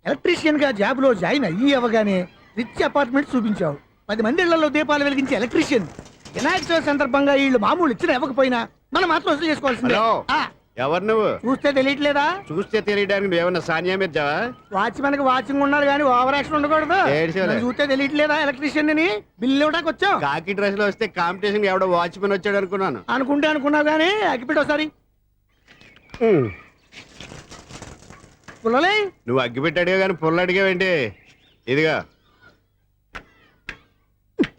Electrician గా job లో join అవ్వగానే రిచ్ అపార్ట్మెంట్ చూపించావు. 10 మంది ఇళ్లలో దీపాలు వెలిగించే ఎలక్ట్రీషియన్. వినాయక చవితి సందర్భంగా వీళ్ళు మామూలు ఇచ్చినా ఇవ్వకపోయినా మనం మాత్రం వసూలు చేసుకోవాల్సిందే. ఎవరు నువ్వు? చూస్తే తెలియట్లేదా? చూస్తే తెలియడానికి నువ్వేమన్నా సానియా మీర్జావా? వాచ్మెన్ కి వాచింగ్ ఉండాలి కానీ ఓవర్ యాక్షన్ ఉండకూడదు. చూస్తే తెలియట్లేదా ఎలక్ట్రీషియన్ అని? బిల్లు ఇవ్వడానికి వచ్చావు. కాకి డ్రెస్ లో వస్తే కాంపిటీషన్ ఎవడో వాచ్మెన్ వచ్చాడు అనుకున్నాను. అనుకున్నావు కానీ అగ్గిపెట్టి ఒకసారి పుల్లలే. నువ్వు అగ్గిపెట్టి అడిగా కానీ పుల్ల అడిగావేంటి? ఇదిగా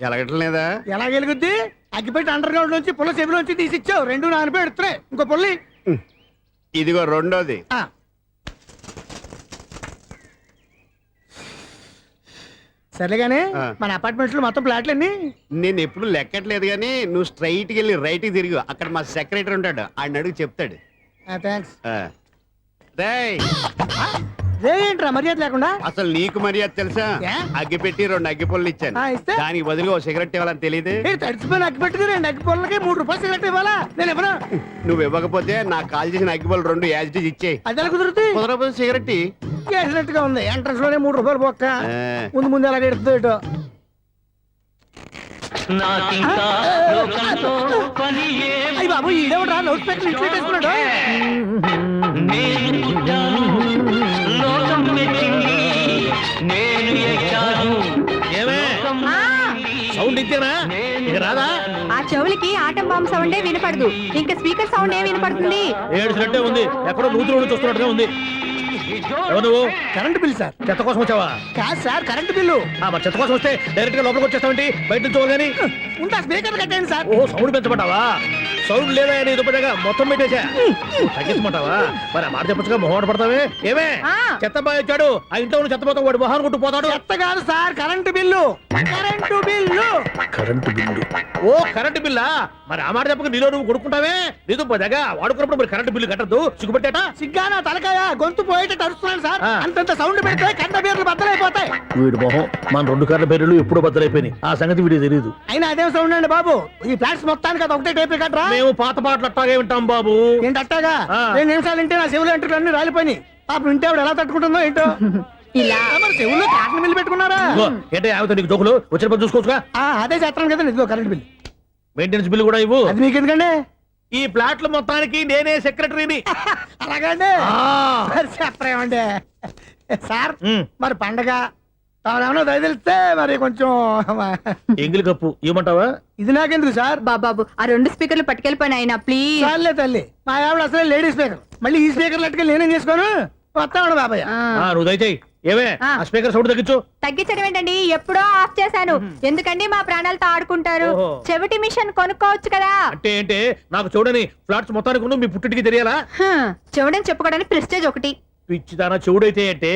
ఎలగటం లేదా? ఎలా వెలుగుద్ది? అగ్గిపెట్టి అండర్ గ్రౌండ్ నుంచి పుల్ల చెవిలోంచి తీసిచ్చావు. 2 నానపై ఎడుతున్నాయి. ఇంకో పుల్లి ఇదిగో రెండోది. సరేగానే మన అపార్ట్మెంట్స్ లో మొత్తం ప్లాట్లు అన్ని నేను ఎప్పుడు లెక్కట్లేదు కానీ నువ్వు స్ట్రైట్ కి వెళ్ళి రైట్ కి తిరిగి అక్కడ మా సెక్రటరీ ఉంటాడు, ఆయన అడుగు చెప్తాడు. థ్యాంక్స్. ఏంట్రా మర్యాద లేకుండా? అసలు నీకు మర్యాద తెలుసా? అగ్గి పెట్టి 2 అగ్గి పుల్లలు ఇచ్చాను. దానికి బదులుగా ఓ సిగరెట్ ఇవ్వాలని తెలియదు. తడిచిపోయిన అగ్గి పెట్టి 2 అగ్గి పుల్లలకి 3 రూపాయలు సిగరెట్ ఇవ్వాలా? నేను ఇవ్వను. నువ్వు ఇవ్వకపోతే నాకు కాల్ చేసిన అగ్గి పుల్లలు 2 యాజిటీస్ ఇచ్చేయి. అది ఎలా కుదురుతుంది? కుదరకపోతే సిగరెట్ చేసినట్టుగా ఉంది. ఎంట్రన్స్ లోనే 3 రూపాయలు బొక్క. ముందు ఎలా ఎడుతుంది ఇటు? అయ్యి బాబు ఈడేవడా లౌడ్ స్పీకర్ ఇంట్లో వేసుకున్నాడు. సౌండ్ ఇచ్చానా? ఇక రాదా? ఆ చెవులకి ఆటం బాంబు సౌండే వినపడదు. ఇంకా స్పీకర్ సౌండ్ ఏ వినపడుతుంది? ఏడ్చినట్టే ఉంది. ఎక్కడో నూతులు చూస్తున్నట్టుగా ఉంది. నువ్వు కరెంట్ బిల్ సార్. చెత్త కోసం వచ్చావా? కాదు సార్, కరెంట్ బిల్లు. మరి చెత్త కోసం వస్తే డైరెక్ట్ గా లోపలికి వచ్చేస్తావేంటి? బయట నుంచి కానీ ఉంటా. స్పీకర్ కట్టండి సార్. ఓ సౌండ్ పెంచమంటావా? సౌండ్ లేదా అని దుప్పటగా మొత్తం పెట్టేసా. తగ్గించమంటావా? మరి ఆ మాట చెప్పచ్చుగా మొహమాట పడతావే. ఏమే చెత్త బాగా వచ్చాడు, ఆ ఇంట్లో ఉన్న చెత్త పోతాం, వాడు మొహాన్ని కొట్టు పోతాడు. చెత్త కాదు sir, current bill. Current bill. Current bill. ఓ కరెంటు బిల్లా? మరి ఆ మాట చెప్పక నీలో నువ్వు కొడుకుంటావే. నీతో దగ్గర వాడుకున్నప్పుడు మరి కరెంటు బిల్లు కట్టద్దు. సిగ్గుపెట్టేట? సిగ్గానా తలకాయ? గొంతు పోయేటట్టు అరుస్తున్నాను సార్. అంతంత సౌండ్ పెడితే కంట బీర్లు బద్దలైపోతాయి. వీడు మొహం మన 2 కార్ల బీర్లు ఎప్పుడో బద్దలైపోయినాయి. ఆ సంగతి వీడికి తెలియదు. అయినా అదే సౌండ్ అండి బాబు. ఈ ఫ్లాట్స్ మొత్తానికి అది ఒకటే టేప్ కట్టరా? మేము పాత పాటలు అట్టాగే వింటాం బాబు. ఏంటి అట్టాగా? 2 నిమిషాలు వింటే నా చెవులు ఎంటర్ అన్ని రాలిపోయినాయి. పాపం వింటే ఆవిడ ఎలా తట్టుకుంటుందో ఏంటో. ఇలా మరి చెవుల్లో కాటన్ బిల్లు పెట్టుకున్నారా? ఏంటే ఆమెతో నీకు దోకులు వచ్చిన పని చూసుకోవచ్చుగా. అదే చేస్తాను కదా. ఇదిగో కరెంట్ బిల్. మెయింటెనెన్స్ బిల్లు కూడా ఇవ్వు. అది మీకు ఎందుకండి? ఈ ప్లాట్ల మొత్తానికి నేనే సెక్రటరీని. అలాగండి. చెప్పరేమండి సార్. మరి పండగ ఏమన్నా దయదలిస్తే మరి కొంచెం ఎంగిలి కప్పు ఇవ్వమంటావా? ఇది నాకెందుకు సార్? బాబాబు ఆ 2 స్పీకర్లు పట్టుకెళ్ళిపోయిన ఆయన ప్లీజ్. చాలే తల్లి, మా ఆవిడ అసలే లేడీ స్పీకర్. మళ్ళీ ఈ స్పీకర్ లెట్టుకెళ్ళి నేనేం చేసుకోను. వస్తాడు బాబాయ్. నువ్వు దయచేయి. ఏమే ఆ స్పీకర్ సౌండ్ తగ్గించు. తగ్గించడం ఏంటండి? ఎప్పుడో ఆఫ్ చేశాను. ఎందుకండి మా ప్రాణాలతో ఆడుకుంటారు? చెవిటి మిషన్ కొనుక్కోవచ్చు కదా. అంటే ఏంటే నాకు చూడని ఫ్లాట్స్ మొత్తానికి మీ పుట్టింటికి తెలియాలా? చెవుడని చెప్పుకోవడానికి ప్రెస్టేజ్ ఒకటి. పిచ్చిదానా చెవుడైతే అంటే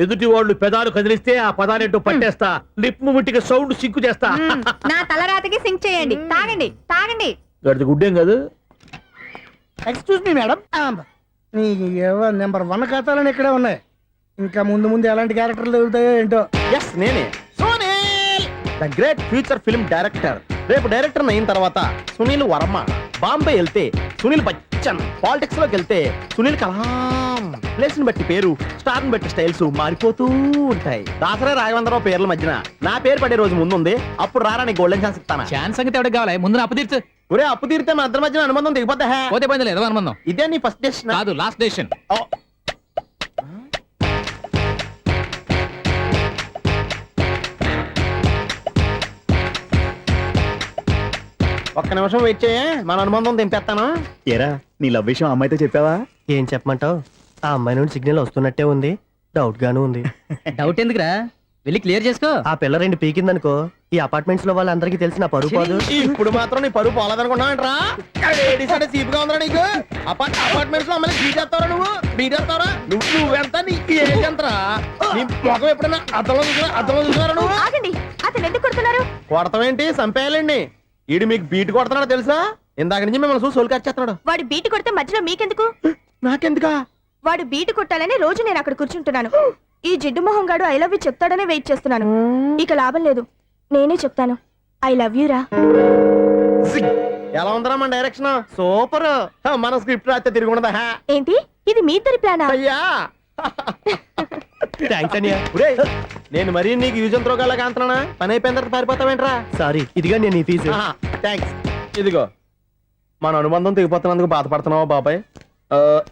ఎదుటి వాళ్ళు పెదాలు కదిలిస్తే ఆ పదాలేంటో పట్టేస్తా. లిప్ ముట్టికి సౌండ్ సింకు చేస్తా. నా తలరాతకి సింక్ చేయండి. తాగండి తాగండి. గడిది గుడ్డేం కాదు. Excuse me madam. నెంబర్ 1 ఖాతాలని ఇక్కడే ఉన్నాయి. ఇంకా ముందు ఎలాంటి క్యారెక్టర్లు దొరుకుతాయో ఏంటో. ఎస్ నేనే Sunil, the great future film director. రేపు డైరెక్టర్ అయిన తర్వాత సునీల్ వర్మ. బాంబే వెళ్తే సునీల్ బచ్చన్. పాలిటిక్స్ లోకి వెళ్తే సునీల్ కలాం. ప్లేస్ ని బట్టి పేరు, స్టార్ ని బట్టి స్టైల్స్ మారిపోతూ ఉంటాయి. దాసరా రాఘవేంద్రరావు పేర్ల మధ్యన నా పేరు పడే రోజు ముందుంది. అప్పుడు రారా నీ గోల్డెన్ ఛాన్స్ ఇస్తానా? ఛాన్స్ సంగతి ఎవరికి కావాలి? ముందు అప్పు తీర్చు. ఒరే అప్పు తీరితే మన ఇద్దరి మధ్యన అనుబంధం దిగిపోతా. పోతే పోయింది లేదు అనుబంధం. ఇదే నీ ఫస్ట్ డెసిషన్ కాదు, లాస్ట్ డెసిషన్. ఒక్క నిమిషం వెయిట్ చేయ, మన అనుబంధం దింపేస్తాను. ఏరా నీ లవ్ విషయం అమ్మాయితో చెప్పావా? ఏం చెప్పమంటావు? ఆ అమ్మాయి నుండి సిగ్నల్ వస్తున్నట్టే ఉంది. డౌట్ గాను ఉంది. డౌట్ ఎందుకురా? వెళ్ళి క్లియర్ చేసుకో. ఆ పిల్ల 2 పీకిందనుకో ఈ అపార్ట్మెంట్స్ లో వాళ్ళందరికీ తెలిసిన పరువు పోదు. ఇప్పుడు మాత్రం నీ పరువు పోలేదనుకున్నావంటరా? సీపుగా ఉందా నీకు? అపార్ట్మెంట్స్ లో అమ్మని బీటేస్తావరా? బీటేస్తావరా? నువ్వెంత? నీకు ఏంటంతరా? నీ ముఖం ఎప్పుడైనా అర్థంలో చూసారా నువ్వు? అతను ఎందుకు కొడుతున్నారు? కొడతావేంటి? చంపేయాలండి. ఈడు మీకు బీట్ కొడుతున్నాడు తెలుసా? ఇందాక నుంచి మిమ్మల్ని చూసి సోలు కచ్చేస్తున్నాడు. వాడు బీటు కొడితే మధ్యలో మీకెందుకు? నాకెందుకా? వాడు బీటు కొట్టాలని రోజు నేను అక్కడ కూర్చుంటున్నాను. ఈ జిడ్డు మొహం గాడు ఐ లవ్ యూ చెప్తాడనే వెయిట్ చేస్తున్నాను. ఇక లాభం లేదు, నేనే చెప్తాను. ఐ లవ్ యూ రా. ఎలా ఉందరా మన డైరెక్షన్? సూపర్. మన స్క్రిప్ట్ రాస్తే తిరిగి ఉండదా? ఏంటి ఇది? మీ ఇద్దరి ప్లానా? అయ్యా థ్యాంక్స్ అనియా. నేను మరీ నీకు యూజ్ అంత రోగాలకు అంటున్నా, పని అయిపోయిన తర్వాత పారిపోతావేంట్రా? సారీ, ఇదిగా నేను ఈ ఫీజు. థ్యాంక్స్. ఇదిగో మన అనుబంధం తెగిపోతున్నందుకు బాధపడుతున్నావా బాబాయ్?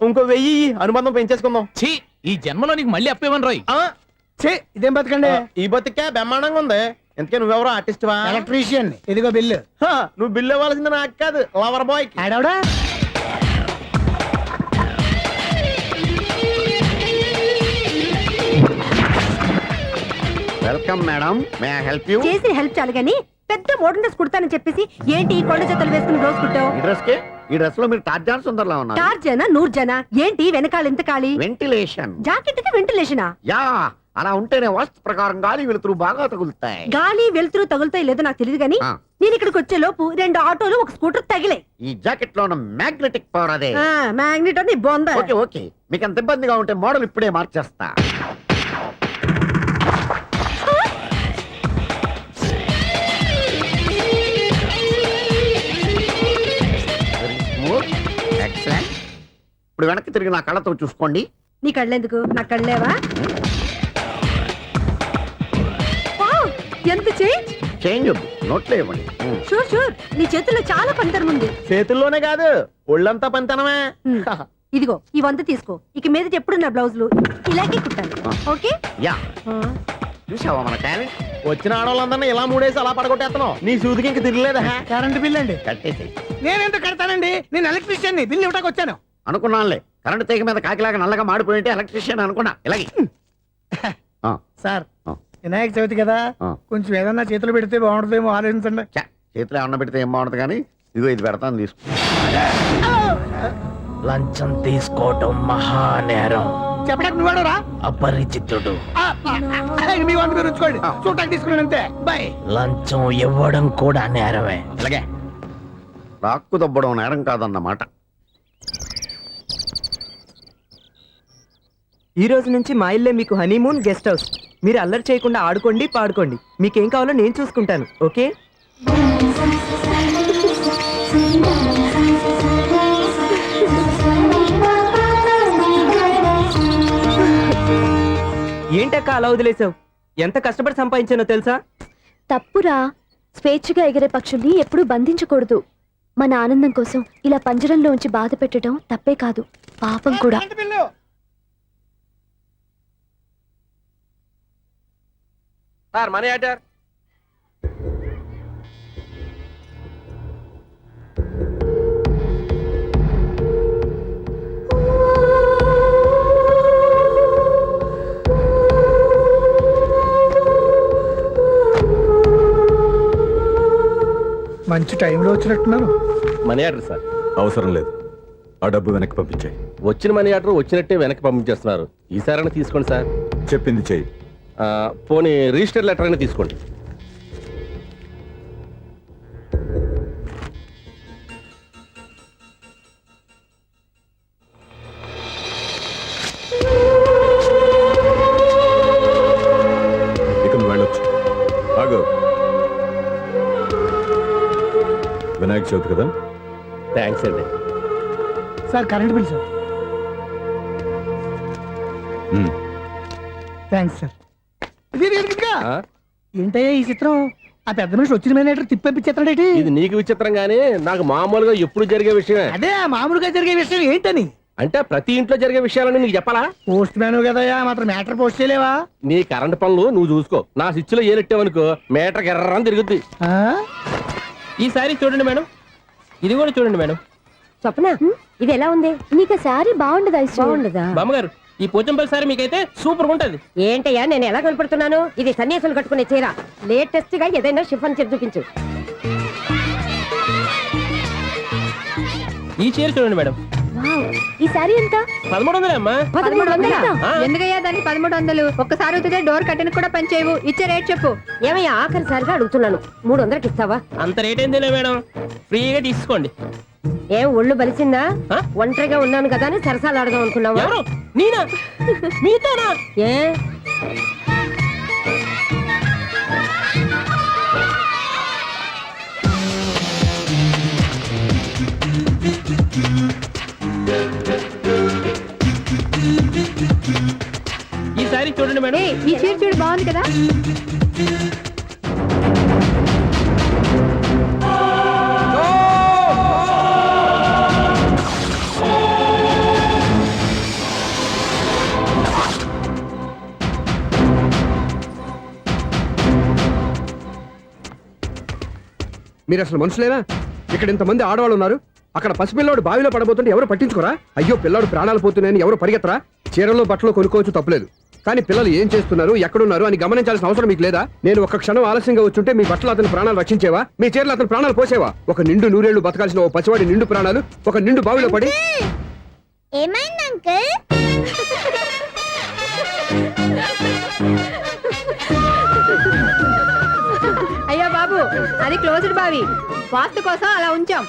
ఇంకో 1000 అనుబంధం పెంచేసుకుందాం. ఛీ ఈ జన్మలో నీకు మళ్ళీ అప్పేవన్ రోయ్. చే ఇదేం బతకండి. ఈ బతికే బ్రహ్మాండంగా ఉంది. ఎందుకే నువ్వెవరో ఆర్టిస్ట్ వా? ఎలక్ట్రీషియన్. ఇదిగో బిల్లు. నువ్వు బిల్ ఇవ్వాల్సింది నాకు కాదు, లవర్ బాయ్. ఆడవడా? Welcome madam, may I help you? చేసి హెల్ప్ చాలు గాని పెద్ద మోడర్న్ డ్రెస్ కుడతానని చెప్పేసి ఏంటి ఈ కొండ జతలు వేసుకుని రోజు కుట్టావు? ఈ డ్రెస్ కే, ఈ డ్రెస్ లో మీరు టార్జాన్ సుందర్లా ఉన్నారు. టార్జనా నూర్జనా ఏంటి వెనకాల ఎంత ఖాళీ? వెంటిలేషన్. జాకెట్ కి వెంటిలేషనా? యా, అలా ఉంటేనే వాస్తు ప్రకారం గాలి వెలుతురు బాగా తగులుతాయి. గాలి వెలుతురు తగులుతాయి లేదో నాకు తెలియదు గాని ఆ. నేను ఇక్కడికి వచ్చే లోపు 2 ఆటోలు ఒక స్కూటర్ తగిలే. ఈ జాకెట్ లో ఉన్న మ్యాగ్నెటిక్ పవర్ అదే. మ్యాగ్నెట్ అని బొంద. ఓకే ఓకే, మీకు అంత ఇబ్బందిగా ఉంటే మోడల్ ఇప్పుడే మార్చేస్తా. ఎక్సలెంట్. ఇప్పుడు వెనక్కి తిరిగి నా కళ్ళతో చూసుకోండి. నీ కళ్ళెందుకు? నా కళ్ళేవా? వావ్, ఎంత చేంజ్. చేంజ్ నోట్లో ఇవ్వండి. షూర్ షూర్, నీ చేతుల్లో చాలా పంతరం ఉంది. చేతుల్లోనే కాదు, ఒళ్ళంతా పంతనమే. ఇదిగో ఈ 100 తీసుకో. ఇక మీద ఎప్పుడు నా బ్లౌజులు ఇలాగే కుట్టాను. ఓకే? యా, చూసావా మన టాలెంట్? వచ్చిన ఆడవాళ్ళందరినీ ఇలా మూడేసి అలా పడగొట్టేస్తున్నావు. నీ సూదికి ఇంక తిరగలేదా? కరెంట్ బిల్ అండి. కట్టేసి నేనెందుకు కడతానండి? నేను ఎలక్ట్రీషియన్. బిల్ ఇవ్వడానికి వచ్చాను. అనుకున్నానులే, కరెంట్ తీగ మీద కాకిలాగా నల్లగా మాడిపోయింటే ఎలక్ట్రీషియన్ అనుకున్నా. ఇలాగే సార్, వినాయక చవితి కదా, కొంచెం ఏదన్నా చేతులు పెడితే బాగుంటుందేమో ఆలోచించండి. చేతిలో ఏమన్నా పెడితే ఏం బాగుంటుంది కానీ ఇదిగో ఇది పెడతాను, తీసుకో. లంచం తీసుకోవటం మహానేరం. చెప్పడానికి నువ్వాడరా? అపరిచితుడు. మీ వంట మీరు ఉంచుకోండి, చూడటానికి తీసుకున్నాను అంతే. బాయ్. లంచం ఇవ్వడం కూడా నేరమే. ఇలాగే రాక్కు దబ్బడం నేరం కాదన్నమాట. ఈ రోజు నుంచి మా ఇల్లే మీకు హనీమూన్ గెస్ట్ హౌస్. మీరు అల్లరి చేయకుండా ఆడుకోండి, పాడుకోండి. మీకేం కావాలో నేను చూసుకుంటాను. ఓకే? ఏంటక్క అలా వదిలేసావు? ఎంత కష్టపడి సంపాదించానో తెలుసా? తప్పురా. స్వేచ్ఛగా ఎగిరే పక్షుల్ని ఎప్పుడూ బంధించకూడదు. మన ఆనందం కోసం ఇలా పంజరంలో ఉంచి బాధ పెట్టడం తప్పే కాదు, పాపం కూడా. Current bill. Sir money order. మంచి టైంలో వచ్చినట్టున్నాను. Money order sir. అవసరం లేదు, ఆ డబ్బు వెనక్కి పంపించాయి. వచ్చిన మనీ ఆర్డర్ వచ్చినట్టే వెనక్కి పంపించేస్తున్నారు. ఈసారైనా తీసుకోండి సార్. చెప్పింది చెయ్యి. పోనీ రిజిస్టర్ లెటర్ అయినా తీసుకోండి. ఇక నువ్వు వెళ్ళొచ్చు. ఆగు. వినాయక చవితి కదా. థ్యాంక్స్ అండి. Sir current bill sir. Thanks sir. ఏంటయ్యా ఈ చిత్రం? ఆ పెద్ద మనిషి వచ్చిన మేనేటర్ తిప్పించేస్తాడేటి? ఇది నీకు విచిత్రం గానీ నాకు మామూలుగా ఎప్పుడు జరిగే విషయమే. అదే మామూలుగా జరిగే విషయం ఏంటని? అంటే ప్రతి ఇంట్లో జరిగే విషయాలని నీకు చెప్పాలా? పోస్ట్ మ్యాన్ కదయ్యా, మాత్రం మ్యాటర్ పోస్ట్ చేయలేవా? నీ కరెంట్ పనులు నువ్వు చూసుకో. నా స్విచ్లో ఏలెట్టావనుకో మీటర్కి ఎర్రని తిరుగుద్ది. ఈసారి చూడండి మేడం, ఇది కూడా చూడండి మేడం. స్వప్న, ఇది ఎలా ఉంది? నీకు శారీ బాగుండదా? బాగుండదా? బామ్మగారు, ఈ పోచంపల్లి సారీ మీకైతే సూపర్ ఉంటది. ఏంటయ్యా నేను ఎలా కనపడుతున్నాను? ఇది సన్యాసులు కట్టుకునే చీర. లేటెస్ట్ గా ఏదైనా షిఫన్ చీర చూపించు. ఈ చీర చూడండి మేడం. ఈ శారీ ఎంత? 1300 అమ్మా. 1300? ఆ. ఎందుకయ్యా దాన్ని 1300? ఒక్కసారి అవుతుందే డోర్ కట్టిన కూడా పని చేయవు. ఇచ్చే రేట్ చెప్పు. ఏమయ్యా ఆఖరిసారిగా అడుగుతున్నాను, 300కి ఇస్తావా? అంత రేట్ ఏందిలే మేడం, ఫ్రీగా తీసుకోండి. ఏం ఒళ్ళు బలిసిందా? ఆ? ఒంటరిగా ఉన్నాను కదా అని సరసాలు అడదాం అనుకున్నావా? ఎవరు? నేనా? మీతోనా? ఏ ఈ సారీ చూడండి మేడం ఏయ్, ఈ చీర చూడు బాగుంది కదా. మీరు అసలు మనుషులేనా? ఇక్కడ ఇంతమంది ఆడవాళ్ళు ఉన్నారు, అక్కడ పసిపిల్లాడు బావిలో పడబోతుంటే ఎవరు పట్టించుకోరా? అయ్యో పిల్లాడు ప్రాణాలు పోతున్నాయని ఎవరు పరిగెత్తరా? చీరలో బట్టలు కొనుక్కోవచ్చు తప్పలేదు, కానీ పిల్లలు ఏం చేస్తున్నారు ఎక్కడున్నారు అని గమనించాల్సిన అవసరం మీకు లేదా? నేను ఒక్క క్షణం ఆలస్యంగా వచ్చుంటే మీ బట్టలు అతని ప్రాణాలు రక్షించేవా? మీ చీరలు అతని ప్రాణాలు పోసేవా? ఒక నిండు నూరేళ్లు బతకాల్సిన ఓ పసివాడి నిండు ప్రాణాలు ఒక నిండు బావిలో పడి. ఏమైంది అంకుల్? అయ్యో బాబు, అది క్లోజ్డ్ బావి, వాస్తు కోసం అలా ఉంచాం.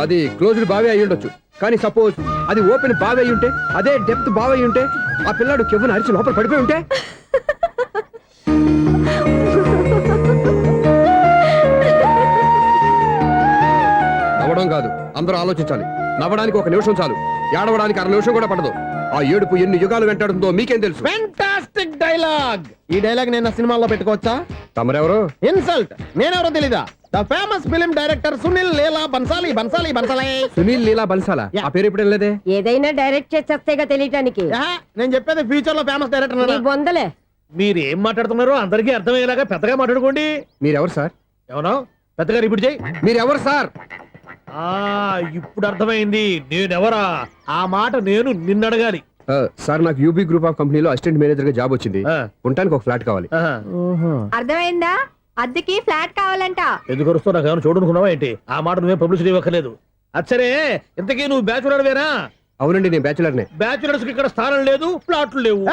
అది క్లోజ్డ్ బావి అయి ఉండొచ్చు, కానీ సపోజ్ అది ఓపెన్ బావి అయి ఉంటే, అదే డెప్త్ బావి అయి ఉంటే, ఆ పిల్లాడు కెవ్వును అరిచి లోపల పడిపోయి ఉంటే. నవ్వడం కాదు, అందరూ ఆలోచించాలి. నవ్వడానికి ఒక నిమిషం చాలు, ఏడవడానికి 1/2 నిమిషం కూడా పడదు. ఆ ఏడుపు ఎన్ని యుగాలు వెంటాడుతుందో మీకేం తెలుసు? Fantastic dialogue. ఈ డైలాగ్ నేను సినిమాల్లో పెట్టుకోవచ్చా? తమరెవరు? ఇన్సల్ట్. నేనెవరో తెలీదా? The famous film director Sunil Leela Bhansali. Bhansali Bhansali Sunil Leela బన్సాలా? ఆ పేరు ఇప్పుడు లేదే. ఏదైనా డైరెక్ట్ చేసేస్తేగా తెలియటానికి. నేను చెప్పేది ఫ్యూచర్ లో ఫేమస్ డైరెక్టర్. బొందలే. మీరు ఏం మాట్లాడుతున్నారో అందరికీ అర్థమయ్యేలాగా పెద్దగా మాట్లాడుకోండి. మీరెవరు సార్? ఏమన్నా పెద్దగా రిపీట్ చేయి. మీరెవరు సార్? ఇప్పుడు అర్థమైంది నేనెవరా. ఆ మాట నేను నిన్ను అడగాలి. సార్, నాకు యూబీ గ్రూప్ ఆఫ్ కంపెనీలో అసిస్టెంట్ మేనేజర్ గా జాబ్ వచ్చింది. ఉండటానికి ఒక ఫ్లాట్ కావాలి. అర్థమైందా? అద్దెకి ఫ్లాట్ కావాలంట. ఎందుకు వస్తావు? నాకు ఏమైనా చూడనుకున్నావా ఏంటి? ఆ మాట నువ్వే పబ్లిసిటీ ఇవ్వక్కర్లేదు. అచ్చరే, ఇంతకీ నువ్వు బ్యాచులర్ వేరా? అవునండి, నేను బ్యాచులర్నే. బ్యాచులర్స్ కి ఇక్కడ స్థానం లేదు, ప్లాట్లు లేవు.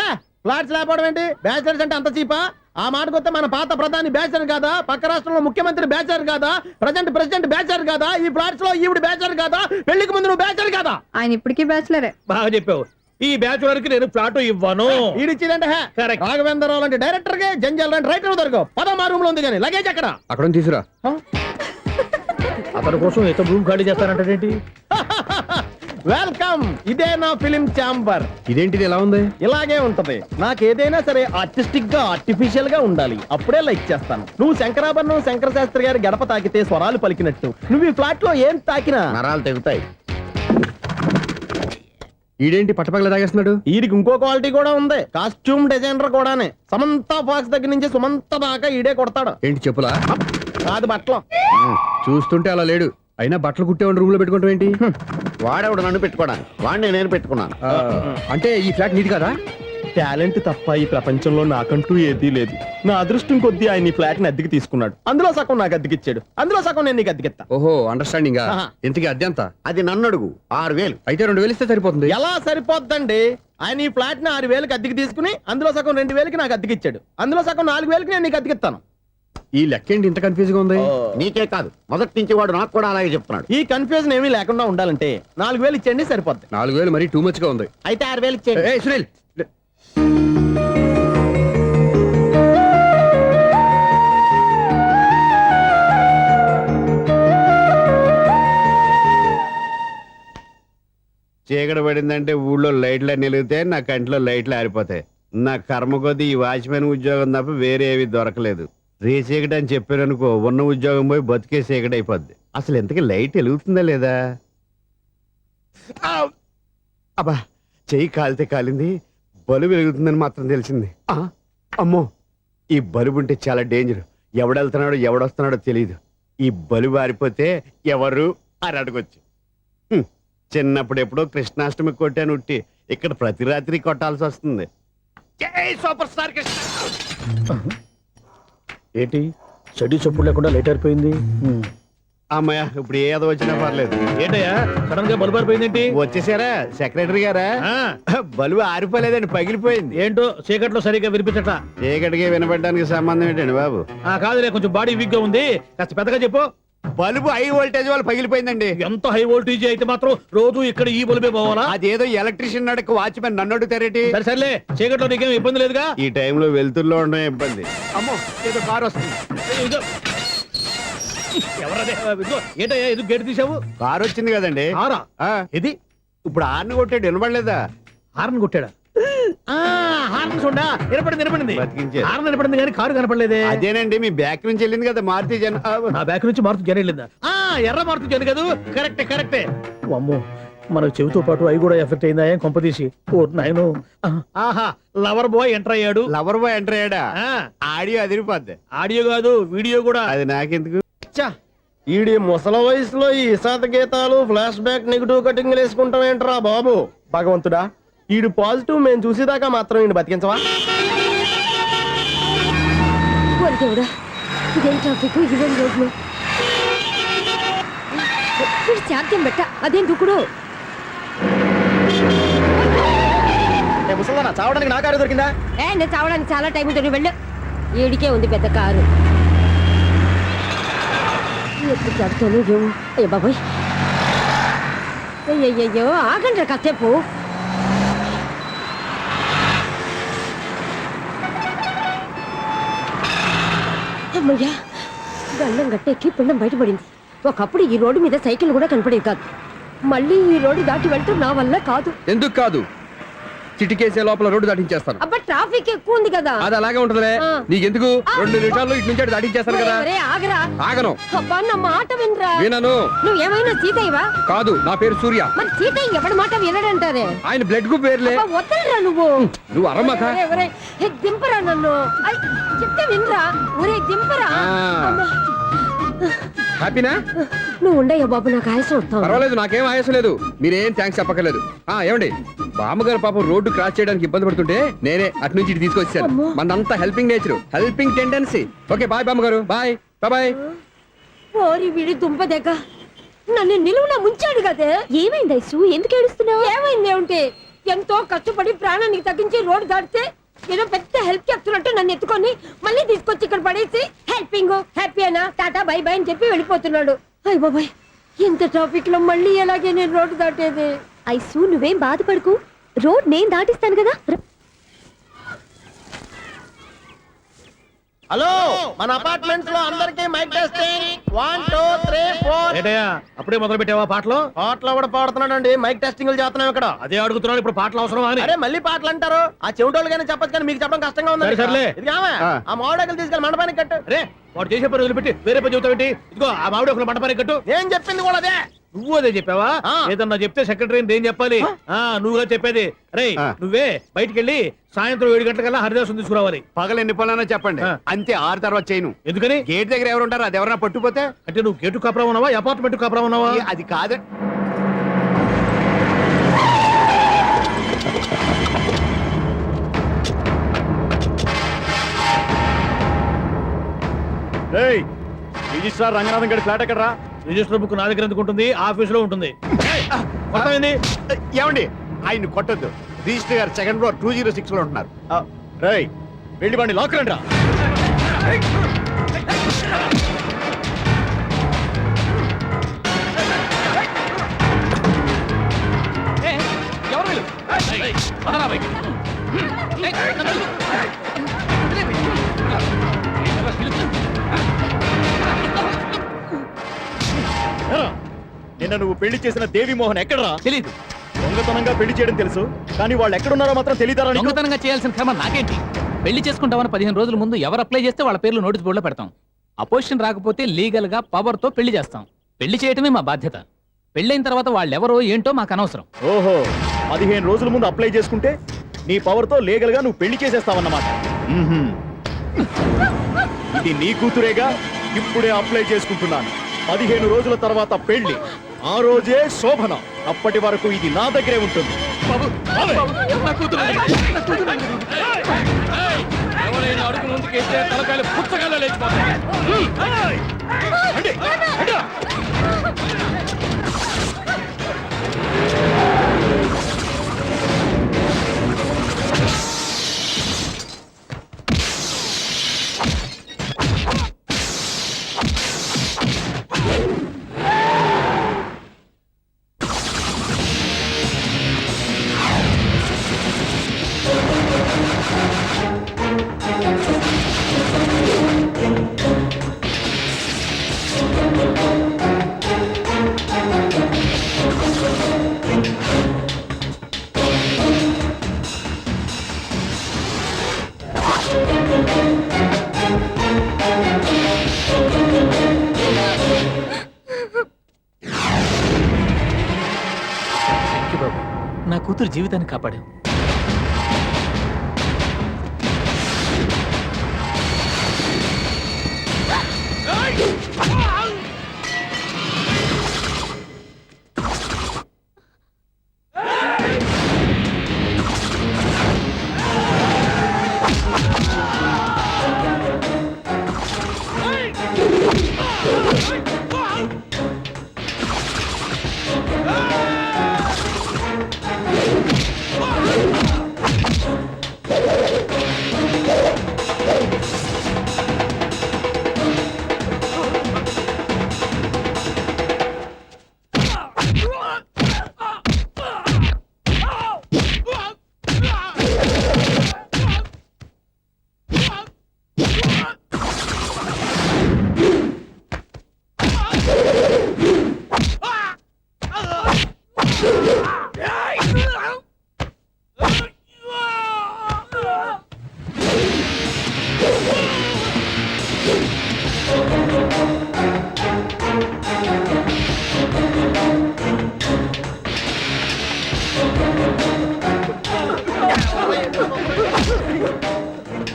ఫ్లాట్స్ లేకపోవడం ఏంటి? బ్యాచిలర్స్ అంటే అంత చీపా? ఆ మాటకొస్తే మన పాత ప్రధాని బ్యాచర్ కాదా? పక్క రాష్ట్రంలో ముఖ్యమంత్రి బ్యాచర్ కాదా? ప్రెసిడెంట్ బ్యాచర్ కాదా? ఈ ఫ్లాట్స్ లో ఈవిడ బ్యాచర్ కాదా? పెళ్లికి ముందు నువ్వు బ్యాచర్ కాదా? ఆయన ఇప్పటికీ బ్యాచులరే. బాగా చెప్పావు. ఈ బ్యాచులర్ కి నేను ప్లాట్ ఇవ్వను. ఈడిచ్చిందంటే రాఘవేంద్రరావు లాంటి డైరెక్టర్ కి జంజల్ లాంటి రైటర్ దొరకవు. 10 రూమ్ లో ఉంది కానీ లగేజ్ అక్కడ. అక్కడ తీసురా. అతని కోసం ఎంత రూమ్ ఖాళీ చేస్తానంటే వెల్కమ్. ఇదే నా ఫిలిం ఛాంబర్. ఇదేంటిది ఎలా ఉంది? ఇలాగే ఉంటది. నాకు ఏదైనా సరే ఆర్టిస్టిక్ గా ఆర్టిఫిషియల్ గా ఉండాలి, అప్పుడే లైక్ చేస్తాను. నువ్వు శంకరాభరణం శంకర శాస్త్రి గారి గడప తాకితే స్వరాలు పలికినట్టు నువ్వు ఈ ఫ్లాట్ లో ఏం తాకినా నరాలు తెగుతాయి. ఈడేంటి పట్టపగల తాగేస్తున్నాడు? వీడికి ఇంకో క్వాలిటీ కూడా ఉంది. కాస్ట్యూమ్ డిజైనర్ కూడానే. సమంత ఫాక్స్ దగ్గర నుంచి సుమంత దాకా ఈడే కొడతాడు. ఏంటి చెప్పులా? కాదు బట్టలు. చూస్తుంటే అలా లేడు. అయినా బట్టలు కుట్టేవాడి రూమ్ లో పెట్టుకుంటాం ఏంటి? వాడేవాడు నన్ను పెట్టుకోడా? వాడిని నేను పెట్టుకున్నాను. అంటే ఈ ఫ్లాట్ నీది కదా? టాలెంట్ తప్ప ఈ ప్రపంచంలో నాకంటూ ఏదీ లేదు. నా అదృష్టం కొద్దీ ఆయన ఈ ఫ్లాట్ ని అద్దెకి తీసుకున్నాడు. అందులో సగం నాకు అద్దెకిచ్చాడు, అందులో సగం నేను నీకు అద్దెకిస్తా. ఓహో, అండర్స్టాండింగ్. ఆహా. ఇంతకీ అద్దె ఎంత? అది నన్ను అడుగు. 6000. అయితే 2000 ఇస్తే సరిపోతుంది. ఎలా సరిపోద్దండి? ఆయన ఈ ఫ్లాట్ ని 6000కి అద్దెకి తీసుకుని అందులో సగం 2000కి నాకు అద్దెకిచ్చాడు, అందులో సగం 4000కి నేను నీకు అద్దెకిస్తాను. ఈ లెక్క ఏంటి ఇంత కన్ఫ్యూజ్ గా ఉంది? నీకే కాదు, మొదటి నుంచి వాడు నాకు కూడా అలాగే చెప్తున్నాడు. ఈ కన్ఫ్యూజన్ ఏమీ లేకుండా ఉండాలంటే 4000 ఇచ్చేయండి, సరిపోద్ది. 4000 మరీ టూ మచ్ గా ఉంది. అయితే 6000 ఇచ్చేయండి. ఏయ్ సునీల్, చీకటి పడిందంటే ఊళ్ళో లైట్లు అన్ని వెలిగితే నా కంటిలో లైట్లు ఆరిపోతాయి. నా కర్మ కొద్దీ ఈ వాచ్మెన్ ఉద్యోగం తప్ప వేరే ఏవి దొరకలేదు. రే చీకటి అని చెప్పారనుకో, ఉన్న ఉద్యోగం పోయి బతికే చీకటి అయిపోద్ది. అసలు ఇంతకీ లైట్ వెలుగుతుందా లేదా? అబ్బా, చెయ్యి కాలితే కాలింది, బలుబు వెలుగుతుందని మాత్రం తెలిసింది. అమ్మో, ఈ బలుబు ఉంటే చాలా డేంజర్. ఎవడెళ్తున్నాడో ఎవడొస్తున్నాడో తెలియదు. ఈ బలుబు ఆరిపోతే ఎవరు అని అడగొచ్చు. చిన్నప్పుడు ఎప్పుడో కృష్ణాష్టమి కొట్టాను ఉట్టి, ఇక్కడ ప్రతి రాత్రి కొట్టాల్సి వస్తుంది. జై సూపర్ స్టార్ కృష్ణ. ఏంటి చెడు చెప్పుడు లేకుండా లేట్ అయిపోయింది? అమ్మయ్య, ఇప్పుడు ఏదో వచ్చినా పర్లేదు. ఏంటయ్యా సడన్ గా బల్బు అయిపోయింది ఏంటి? వచ్చేసారా సెక్రటరీ గారా? బలుబు ఆరిపోలేదండి, పగిలిపోయింది. ఏంటో చీకట్లో సరిగ్గా వినిపించట. చీకటికి వినపడడానికి సంబంధం ఏంటండి బాబు? కాదులే, కొంచెం బాడీ వీక్ గా ఉంది, కాస్త పెద్దగా చెప్పు. బల్బు హై వోల్టేజ్ వాళ్ళు పగిలిపోయిందండి. ఎంత హై వోల్టేజ్ అయితే మాత్రం రోజు ఇక్కడ ఈ బల్బే పోవాలా? అదేదో ఎలక్ట్రీషియన్ నడక వాచ్మెన్ నన్ను అడుగుతారేటి? సరే సర్లే, చీకట్లో నీకేం ఇబ్బంది లేదుగా? ఈ టైంలో వెళ్తుల్లో ఉండడం ఇబ్బంది. అమ్మో, ఏదో కారు వస్తుంది. ఎవరదే? ఏంటయ్యా ఎందుకు గేట్ తీసావు? కారు వచ్చింది కదండి. కారా? ఇది ఇప్పుడు ఆర్ని కొట్టాడు, వినపడలేదా? హార్న్ కొట్టాడా? హార్న్ చూడా వినపడింది బతికించారు. హార్న్ వినపడింది కానీ కారు కనపడలేదే. అదేనండి మీ బ్యాక్ నుంచి వెళ్ళింది కదా మారుతి జన నా బ్యాక్ నుంచి మారుతు జన వెళ్ళిందా? ఎర్ర మారుతు జన కదా. కరెక్టే అమ్మో, మనకు చెవితో పాటు అవి కూడా ఎఫెక్ట్ అయిందా ఏం కొంపదీసి? ఓ నాయను. ఆహా, లవర్ బాయ్ ఎంటర్ అయ్యాడు. లవర్ బాయ్ ఎంటర్ అయ్యాడా? ఆ, ఆడియో అదిరిపోద్ది. ఆడియో కాదు వీడియో కూడా. అది నాకెందుకు? ఈడి ముసల వయసులో ఈ ఇసాత గీతాలు ఫ్లాష్ బ్యాక్ నెగిటివ్ కటింగ్ వేసుకుంటాం ఏంట్రా బాబు? భగవంతుడా, ఈడు పాజిటివ్ మేము చూసేదాకా మాత్రం ఈయన బతికించవా? ఇదేం ట్రాఫిక్, ఇదేం రోడ్లు, చార్జం పెట్ట, అదేం దుక్కుడు. ముసలనా చావడానికి నా కారు దొరికిందా? నేను చావడానికి చాలా టైం ఉంటుంది, వెళ్ళు. ఈడికే ఉంది పెద్ద కారు. ఎప్పుడు చెప్తాను అయ్యో బాబోయ్, అయ్యయ్యో ఆగండి కాసేపు. అమ్మయ్యా, గల్లం గట్టెక్కి పిండం బయటపడింది. ఒకప్పుడు ఈ రోడ్డు మీద సైకిల్ కూడా కనపడేది కాదు. మళ్ళీ ఈ రోడ్డు దాటి వెళ్తూ నా వల్ల కాదు. ఎందుకు కాదు? చిటికేసే లోపల రోడ్డు దాటించేస్తాను. అబ్బా, ట్రాఫిక్ ఎక్కువ ఉంది కదా. అది అలాగే ఉంటదిలే. నీకెందుకు? 2 నిమిషాల్లో ఇటు నుంచి అటు దాటించేస్తాను కదా. ఒరే, ఆగరా. ఆగను. అబ్బా, నా మాట వినరా. వినను. నువ్వేమైనా సీతయ్యవా? కాదు, నా పేరు సూర్య. మరి సీతయ్య ఎవడి మాట వినడంటారే? ఆయన బ్లడ్ గ్రూప్ పేర్లే. వద్దరా నువ్వు. నువ్వు అరమ్మక. దింపరా నన్ను. చెప్తే వినరా. ఒరే దింపరా. హ్యాపీనా? నువ్వు ఉండయ్యా బాబు, నాకు ఆయాసం వస్తావు. పర్వాలేదు, నాకేం ఆయాసం లేదు. మీరేం థ్యాంక్స్ చెప్పక్కర్లేదు. ఏమండి, బామ్మగారు పాపం రోడ్డు క్రాస్ చేయడానికి ఇబ్బంది పడుతుంటే నేనే అటు నుంచి ఇటు తీసుకొచ్చాను. మనంతా helping nature, helping tendency. Okay, bye బామ్మగారు. Bye bye. ఓరి వీడి దుంపదెగ్గ, నన్ను నిలువున ముంచాడు కదే. ఏమైంది ఐసు, ఎందుకు ఏడుస్తున్నావు? ఏమైంది ఏమిటి? ఎంతో కష్టపడి ప్రాణానికి తగ్గించి రోడ్డు దాటితే ఏదో పెద్ద హెల్ప్ చేస్తున్నట్టు నన్ను ఎత్తుకొని మళ్ళీ తీసుకొచ్చి ఇక్కడ పడేసి హెల్పింగ్ హ్యాపీ అయినా టాటా బై బై అని చెప్పి వెళ్ళిపోతున్నాడు. అయ్య బాబాయ్, ఇంత ట్రాఫిక్ లో మళ్ళీ ఎలాగే నేను రోడ్డు దాటేది? ఐసు, నువ్వేం బాధపడకు, రోడ్ నేను దాటిస్తాను కదా. హలో, మన అపార్ట్మెంట్స్ లో అందరికి మైక్ టెస్టింగ్. 1 2 3 4. ఏటయ్యా, అప్పుడే మొదలు పెట్టావా పాటలు? పాటలు కూడా పాడుతున్నాడు. మైక్ టెస్టింగ్ చేస్తున్నాం ఇక్కడ. అదే అడుగుతున్నాడు, ఇప్పుడు పాటలు అవసరమా అని. అరే మళ్ళీ పాటలు అంటారు. ఆ చెవిటోళ్ళు కానీ చెప్పచ్చు, కానీ మీకు చెప్పడం కష్టంగా ఉంది. సర్లే. ఇది ఆ మామిడాకులు తీసుకెళ్ళి మండపానికి కట్టు. అరే, వాడు చేసే పని వదిలిపెట్టి వేరే పని చెబుతావేంటి? ఇదిగో ఆ మామిడి ఒక మంటపానికి కట్టు. నేను చెప్పింది కూడా అదే. నువ్వు అదే చెప్పావా? ఏదన్నా చెప్తే సెక్రటరీని ఏం చెప్పాలి? నువ్వుగా చెప్పేది. రే, నువ్వే బయటికి వెళ్ళి సాయంత్రం 7 గంటలకల్లా హరిదాసం తీసుకురావాలి. పగలు ఎన్ని పనులన్నా చెప్పండి, అంతే. 6 తర్వాత చేయను. ఎందుకని? గేట్ దగ్గర ఎవరు ఉంటారు? అది ఎవరన్నా పట్టుపోతే. అంటే నువ్వు గేటు కాపురా ఉన్నావా, అపార్ట్మెంట్ కాపురా ఉన్నావా? అది కాదు. రిజిస్ట్రార్ రంగనాథన్ గడి ఫ్లాట్ ఎక్కడరా? రిజిస్టర్ బుక్ నా దగ్గర ఎందుకు ఉంటుంది? ఆఫీస్ లో ఉంటుంది. ఏమండి, ఆయన కొట్టద్దు. రిజిస్టర్ గారు 2nd floor 206 లో ఉంటున్నారు. రేయ్, వెళ్ళి వాడిని లాక్ రండి రా. ఎవరు వీళ్ళు? పదరా బయటికి. నిన్న నువ్వు పెళ్లి చేసిన దేవి మోహన్ ఎక్కడరా? తెలీదు. దొంగతనంగా పెళ్లి చేయడం తెలుసు, కానీ వాళ్ళు ఎక్కడున్నారో మాత్రం తెలియదారా? దొంగతనంగా చేయాల్సిన క్రమ నాకేంటి? పెళ్లి చేసుకుంటామని 15 రోజుల ముందు ఎవరు అప్లై చేస్తే వాళ్ళ పేర్లు నోటీస్ బోర్డులో పెడతాం. అపోజిషన్ రాకపోతే లీగల్ గా పవర్ తో పెళ్లి చేస్తాం. పెళ్లి చేయటమే మా బాధ్యత. పెళ్ళైన తర్వాత వాళ్ళెవరో ఏంటో మాకు అనవసరం. ఓహో, 15 రోజుల ముందు అప్లై చేసుకుంటే నీ పవర్ తో లీగల్ గా నువ్వు పెళ్లి చేసేస్తావన్నమాట. ఇది నీ కూతురేగా, ఇప్పుడే అప్లై చేసుకుంటున్నాను. 15 రోజుల తర్వాత పెళ్లి, ఆ రోజే శోభన. అప్పటి వరకు ఇది నా దగ్గరే ఉంటుంది. ఎవరైనా అడుగు ముందుకేస్తే తలకాయలు పుచ్చకాయలు లేచిపోతాయి. థ్యాంక్ యూ బాబు, నా కూతురు జీవితాన్ని కాపాడావు.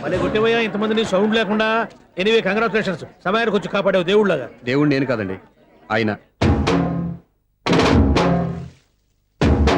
మళ్ళీ కొట్టేవయ్యా ఇంతమందిని సౌండ్ లేకుండా. ఎనీవే కంగ్రాచులేషన్స్, సమయానికి వచ్చి కాపాడావు దేవుళ్ళగా. దేవుడు నేను కాదండి ఆయన.